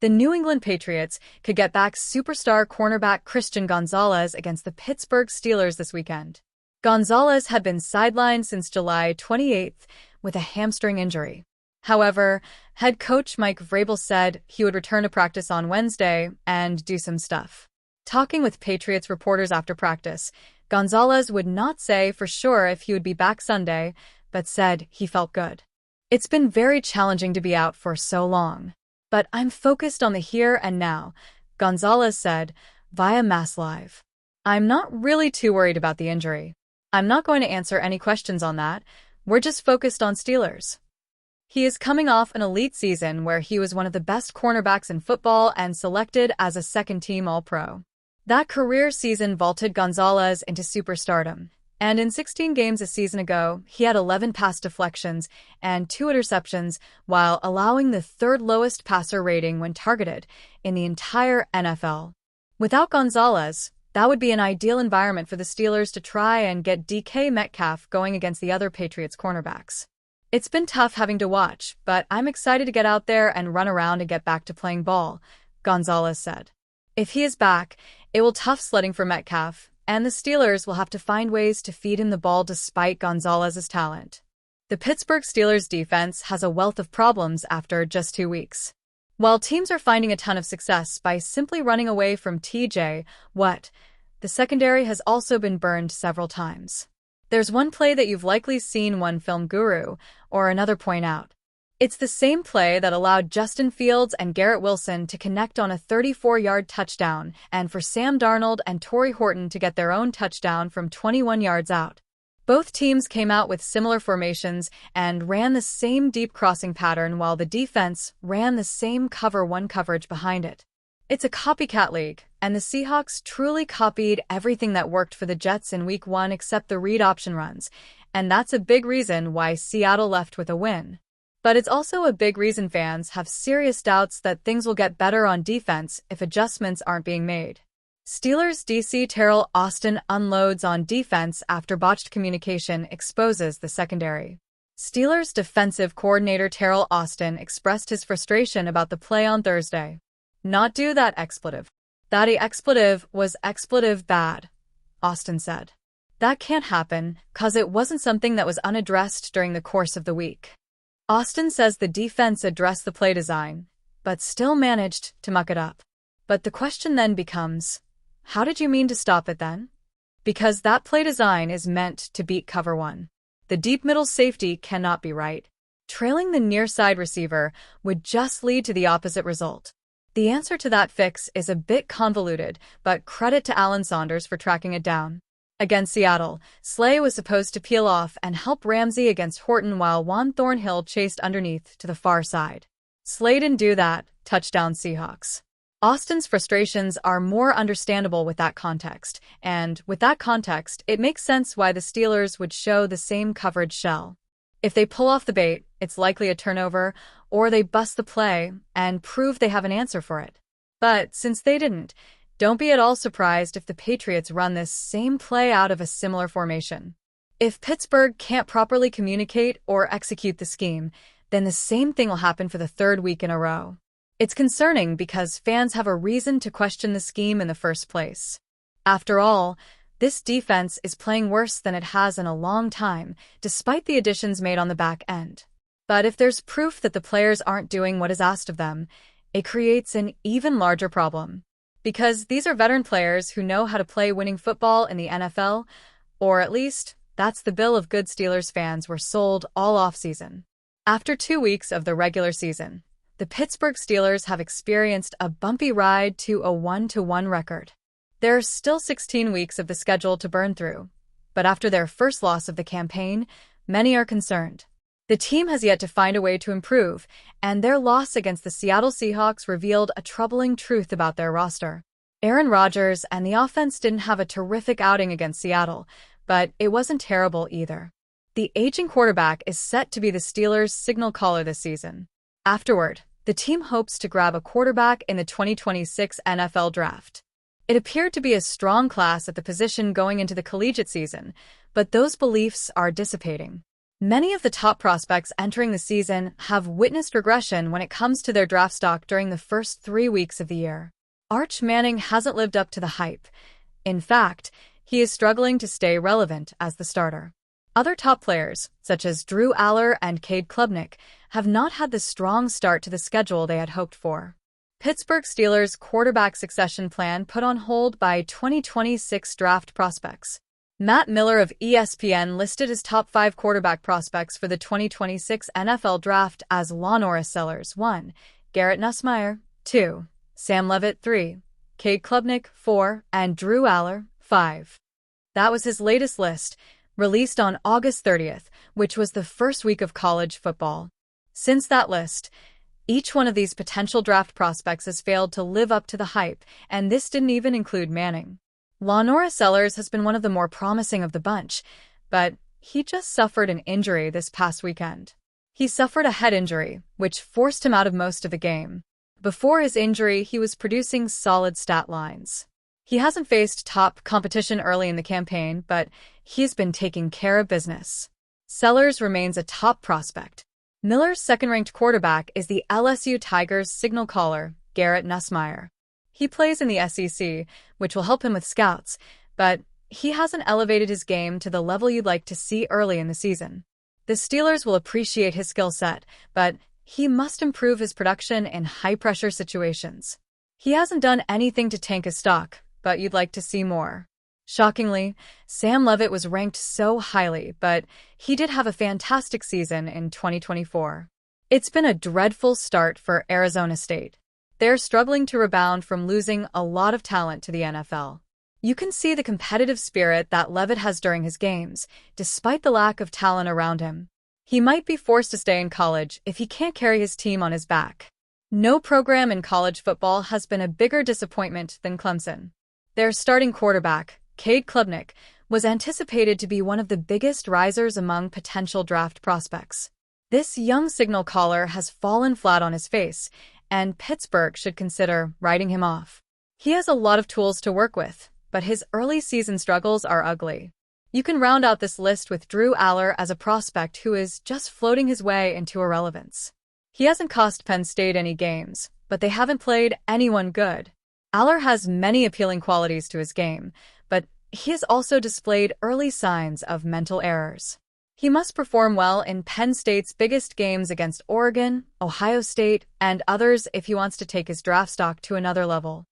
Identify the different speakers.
Speaker 1: The New England Patriots could get back superstar cornerback Christian Gonzalez against the Pittsburgh Steelers this weekend. Gonzalez had been sidelined since July 28th with a hamstring injury. However, head coach Mike Vrabel said he would return to practice on Wednesday and do some stuff. Talking with Patriots reporters after practice, Gonzalez would not say for sure if he would be back Sunday, but said he felt good. "It's been very challenging to be out for so long. But I'm focused on the here and now," Gonzalez said via Mass Live. "I'm not really too worried about the injury. I'm not going to answer any questions on that. We're just focused on Steelers." He is coming off an elite season where he was one of the best cornerbacks in football and selected as a second-team All-Pro. That career season vaulted Gonzalez into superstardom, and in 16 games a season ago, he had 11 pass deflections and 2 interceptions while allowing the third lowest passer rating when targeted in the entire NFL. Without Gonzalez, that would be an ideal environment for the Steelers to try and get DK Metcalf going against the other Patriots cornerbacks. "It's been tough having to watch, but I'm excited to get out there and run around and get back to playing ball," Gonzalez said. If he is back, it will tough sledding for Metcalf, and the Steelers will have to find ways to feed him the ball despite Gonzalez's talent. The Pittsburgh Steelers defense has a wealth of problems after just 2 weeks. While teams are finding a ton of success by simply running away from TJ Watt, the secondary has also been burned several times. There's one play that you've likely seen one film guru or another point out. It's the same play that allowed Justin Fields and Garrett Wilson to connect on a 34-yard touchdown and for Sam Darnold and Torrey Horton to get their own touchdown from 21 yards out. Both teams came out with similar formations and ran the same deep crossing pattern while the defense ran the same cover one coverage behind it. It's a copycat league, and the Seahawks truly copied everything that worked for the Jets in Week 1 except the read option runs, and that's a big reason why Seattle left with a win. But it's also a big reason fans have serious doubts that things will get better on defense if adjustments aren't being made. Steelers DC Teryl Austin unloads on defense after botched communication exposes the secondary. Steelers defensive coordinator Teryl Austin expressed his frustration about the play on Thursday. "Not do that expletive. That expletive was expletive bad," Austin said. "That can't happen, 'cause it wasn't something that was unaddressed during the course of the week." Austin says the defense addressed the play design, but still managed to muck it up. But the question then becomes, how did you mean to stop it then? Because that play design is meant to beat cover one. The deep middle safety cannot be right. Trailing the near side receiver would just lead to the opposite result. The answer to that fix is a bit convoluted, but credit to Alan Saunders for tracking it down. Against Seattle, Slay was supposed to peel off and help Ramsey against Horton while Juan Thornhill chased underneath to the far side. Slay didn't do that, touchdown Seahawks. Austin's frustrations are more understandable with that context, and with that context, it makes sense why the Steelers would show the same coverage shell. If they pull off the bait, it's likely a turnover, or they bust the play and prove they have an answer for it. But since they didn't, don't be at all surprised if the Patriots run this same play out of a similar formation. If Pittsburgh can't properly communicate or execute the scheme, then the same thing will happen for the third week in a row. It's concerning because fans have a reason to question the scheme in the first place. After all, this defense is playing worse than it has in a long time, despite the additions made on the back end. But if there's proof that the players aren't doing what is asked of them, it creates an even larger problem. Because these are veteran players who know how to play winning football in the NFL, or at least, that's the bill of goods Steelers fans were sold all offseason. After 2 weeks of the regular season, the Pittsburgh Steelers have experienced a bumpy ride to a 1-1 record. There are still 16 weeks of the schedule to burn through, but after their first loss of the campaign, many are concerned. The team has yet to find a way to improve, and their loss against the Seattle Seahawks revealed a troubling truth about their roster. Aaron Rodgers and the offense didn't have a terrific outing against Seattle, but it wasn't terrible either. The aging quarterback is set to be the Steelers' signal caller this season. Afterward, the team hopes to grab a quarterback in the 2026 NFL Draft. It appeared to be a strong class at the position going into the collegiate season, but those beliefs are dissipating. Many of the top prospects entering the season have witnessed regression when it comes to their draft stock during the first 3 weeks of the year. Arch Manning hasn't lived up to the hype. In fact, he is struggling to stay relevant as the starter. Other top players, such as Drew Aller and Cade Klubnik, have not had the strong start to the schedule they had hoped for. Pittsburgh Steelers' quarterback succession plan put on hold by 2026 draft prospects. Matt Miller of ESPN listed his top 5 quarterback prospects for the 2026 NFL Draft as LaNorris Sellers 1, Garrett Nussmeier 2, Sam Levitt 3, Cade Klubnik 4, and Drew Aller 5. That was his latest list, released on August 30th, which was the first week of college football. Since that list, each one of these potential draft prospects has failed to live up to the hype, and this didn't even include Manning. LaNorris Sellers has been one of the more promising of the bunch, but he just suffered an injury this past weekend. He suffered a head injury, which forced him out of most of the game. Before his injury, he was producing solid stat lines. He hasn't faced top competition early in the campaign, but he's been taking care of business. Sellers remains a top prospect. Miller's second-ranked quarterback is the LSU Tigers signal caller, Garrett Nussmeier. He plays in the SEC, which will help him with scouts, but he hasn't elevated his game to the level you'd like to see early in the season. The Steelers will appreciate his skill set, but he must improve his production in high-pressure situations. He hasn't done anything to tank his stock, but you'd like to see more. Shockingly, Sam Levitt was ranked so highly, but he did have a fantastic season in 2024. It's been a dreadful start for Arizona State. They're struggling to rebound from losing a lot of talent to the NFL. You can see the competitive spirit that Levitt has during his games, despite the lack of talent around him. He might be forced to stay in college if he can't carry his team on his back. No program in college football has been a bigger disappointment than Clemson. Their starting quarterback, Cade Klubnik, was anticipated to be one of the biggest risers among potential draft prospects. This young signal caller has fallen flat on his face, and Pittsburgh should consider writing him off. He has a lot of tools to work with, but his early season struggles are ugly. You can round out this list with Drew Aller as a prospect who is just floating his way into irrelevance. He hasn't cost Penn State any games, but they haven't played anyone good. Aller has many appealing qualities to his game, but he has also displayed early signs of mental errors. He must perform well in Penn State's biggest games against Oregon, Ohio State, and others if he wants to take his draft stock to another level.